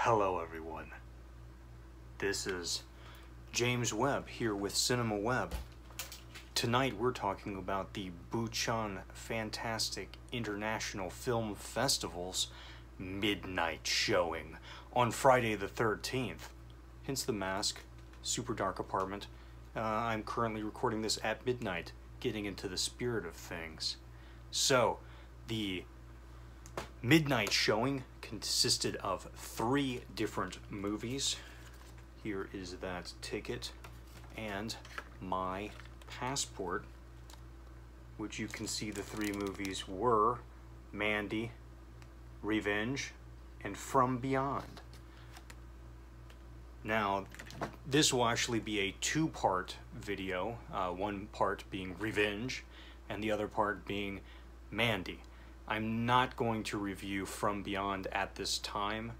Hello everyone, this is James Webb here with CinemaWeb. Tonight we're talking about the Busan Fantastic International Film Festival's midnight showing on Friday the 13th. Hence the mask, super dark apartment. I'm currently recording this at midnight, getting into the spirit of things. So, the midnight showing consisted of 3 different movies. Here is that ticket and my passport, which you can see the 3 movies were Mandy, Revenge, and From Beyond. Now, this will actually be a 2-part video, one part being Revenge and the other part being Mandy. I'm not going to review From Beyond at this time.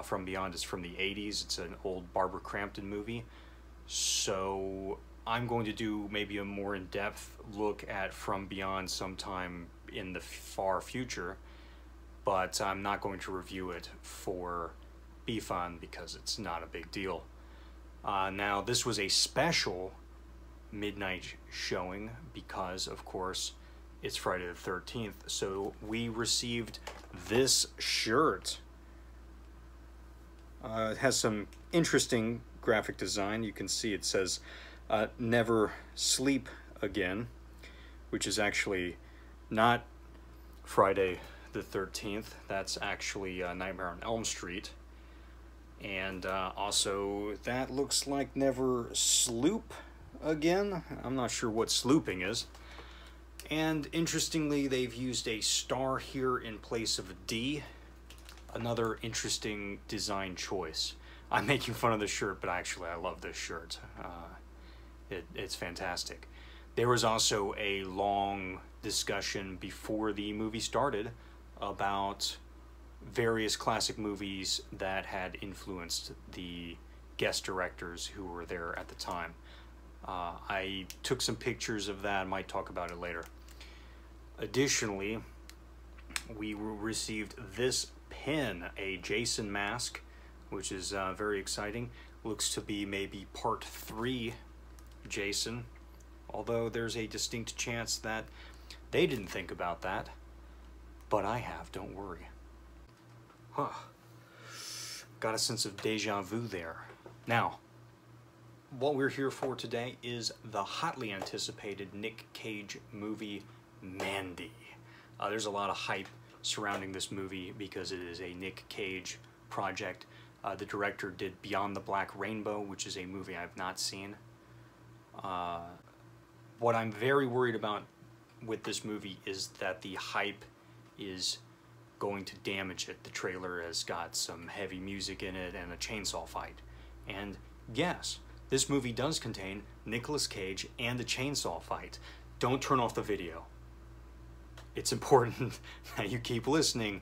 From Beyond is from the 80s. It's an old Barbara Crampton movie. So I'm going to do maybe a more in-depth look at From Beyond sometime in the far future. But I'm not going to review it for BIFAN because it's not a big deal. Now, this was a special midnight showing because, of course, it's Friday the 13th, so we received this shirt. It has some interesting graphic design. You can see it says, Never Sleep Again, which is actually not Friday the 13th. That's actually Nightmare on Elm Street. And also, that looks like Never Sloop Again. I'm not sure what slooping is. And interestingly, they've used a star here in place of a D. Another interesting design choice. I'm making fun of the shirt, but actually I love this shirt. It's fantastic. There was also a long discussion before the movie started about various classic movies that had influenced the guest directors who were there at the time. I took some pictures of that. I might talk about it later. Additionally, we received this pin, a Jason mask, which is very exciting. Looks to be maybe part 3 Jason, although there's a distinct chance that they didn't think about that. But I have, don't worry. Got a sense of deja vu there. Now, what we're here for today is the hotly anticipated Nic Cage movie, Mandy. There's a lot of hype surrounding this movie because it is a Nic Cage project. The director did Beyond the Black Rainbow, which is a movie I've not seen. What I'm very worried about with this movie is that the hype is going to damage it. The trailer has got some heavy music in it and a chainsaw fight. And yes, this movie does contain Nicolas Cage and a chainsaw fight. Don't turn off the video. It's important that you keep listening.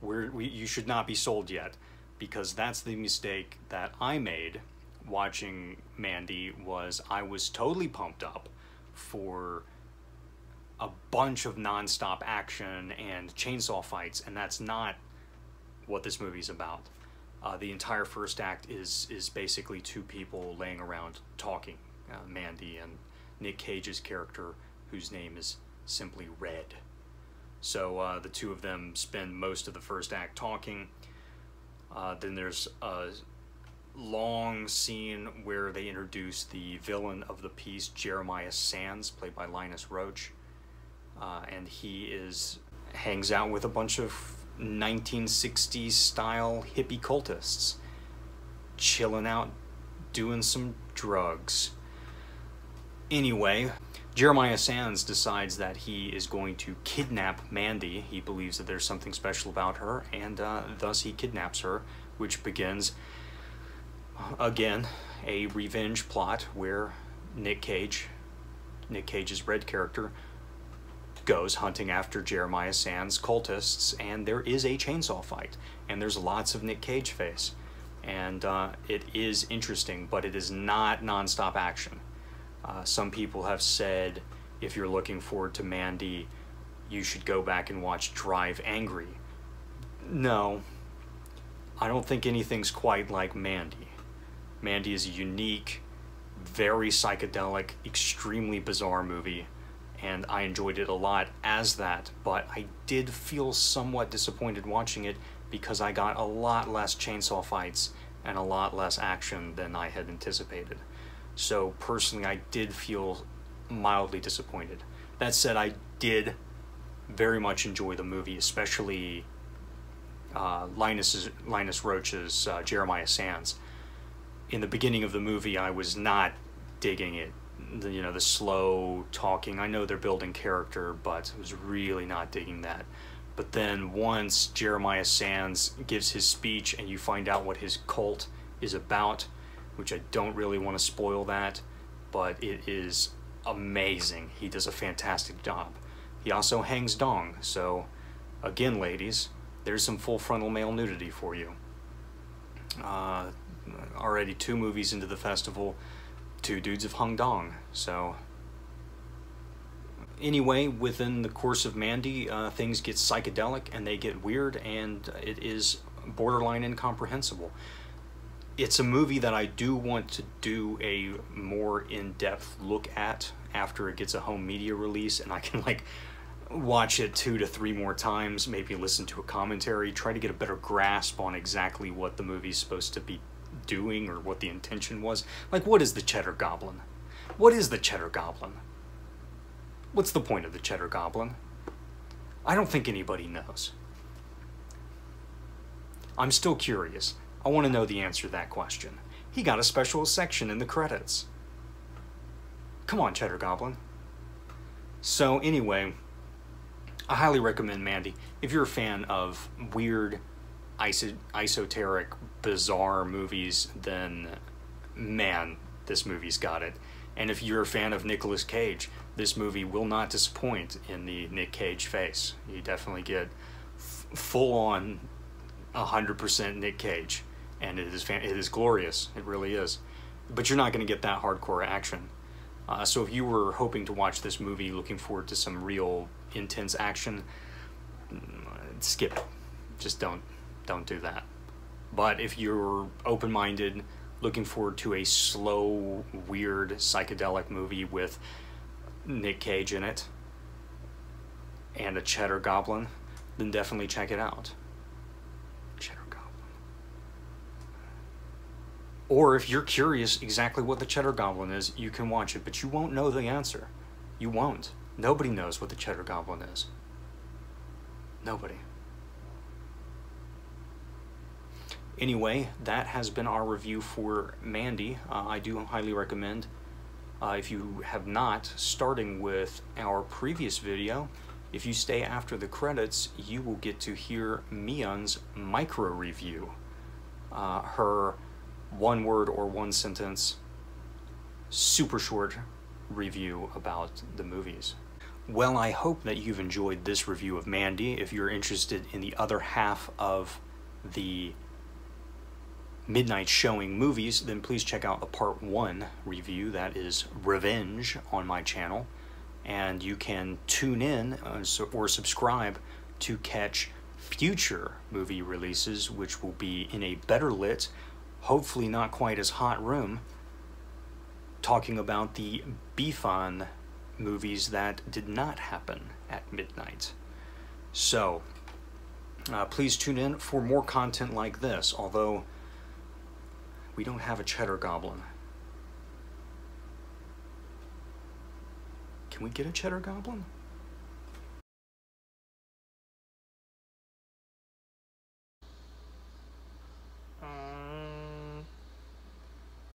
You should not be sold yet, because that's the mistake that I made watching Mandy. I was totally pumped up for a bunch of non-stop action and chainsaw fights, and that's not what this movie's about. The entire first act is basically 2 people laying around talking. Mandy and Nic Cage's character, whose name is simply Red. So the 2 of them spend most of the first act talking. Then there's a long scene where they introduce the villain of the piece, Jeremiah Sands, played by Linus Roach. And he hangs out with a bunch of 1960s style hippie cultists, chilling out, doing some drugs. Anyway, Jeremiah Sands decides that he is going to kidnap Mandy. He believes that there's something special about her, and thus he kidnaps her, which begins, again, a revenge plot where Nic Cage's Red character, goes hunting after Jeremiah Sands' cultists, and there is a chainsaw fight, and there's lots of Nic Cage face, and it is interesting, but it is not non-stop action. Some people have said if you're looking forward to Mandy, you should go back and watch Drive Angry. No, I don't think anything's quite like Mandy. Mandy is a unique, very psychedelic, extremely bizarre movie, and I enjoyed it a lot as that, but I did feel somewhat disappointed watching it because I got a lot less chainsaw fights and a lot less action than I had anticipated. So personally, I did feel mildly disappointed. That said, I did very much enjoy the movie, especially Linus Roach's Jeremiah Sands. In the beginning of the movie, I was not digging it. The slow talking. I know they're building character, but I was really not digging that. But then once Jeremiah Sands gives his speech and you find out what his cult is about, which I don't really want to spoil that, but it is amazing. He does a fantastic job. He also hangs dong, so again, ladies, there's some full frontal male nudity for you. Already 2 movies into the festival, 2 dudes have hung dong, so anyway, within the course of Mandy, things get psychedelic and they get weird, and it is borderline incomprehensible. It's a movie that I do want to do a more in-depth look at after it gets a home media release, and I can like watch it 2 to 3 more times, maybe listen to a commentary, try to get a better grasp on exactly what the movie's supposed to be doing or what the intention was. Like, what is the Cheddar Goblin? What is the Cheddar Goblin? What's the point of the Cheddar Goblin? I don't think anybody knows. I'm still curious. I want to know the answer to that question. He got a special section in the credits. Come on, Cheddar Goblin. So anyway, I highly recommend Mandy. If you're a fan of weird, esoteric, bizarre movies, then man, this movie's got it. And if you're a fan of Nicolas Cage, this movie will not disappoint in the Nic Cage face. You definitely get full-on 100% Nic Cage, and it is glorious. It really is. But you're not going to get that hardcore action. So if you were hoping to watch this movie, looking forward to some real intense action, skip it. Just don't do that. But if you're open-minded, looking forward to a slow, weird, psychedelic movie with Nic Cage in it and a Cheddar Goblin, then definitely check it out. Cheddar Goblin. Or if you're curious exactly what the Cheddar Goblin is, you can watch it, but you won't know the answer. You won't. Nobody knows what the Cheddar Goblin is. Nobody. Anyway, that has been our review for Mandy. I do highly recommend, if you have not, starting with our previous video, if you stay after the credits, you will get to hear Mion's micro review. Her 1-word or 1-sentence, super short review about the movies. Well, I hope that you've enjoyed this review of Mandy. If you're interested in the other half of the midnight showing movies, then please check out the part 1 review, that is Revenge, on my channel, and you can tune in or subscribe to catch future movie releases, which will be in a better lit, hopefully not quite as hot room, talking about the BIFAN movies that did not happen at midnight. So please tune in for more content like this, although we don't have a Cheddar Goblin. Can we get a Cheddar Goblin?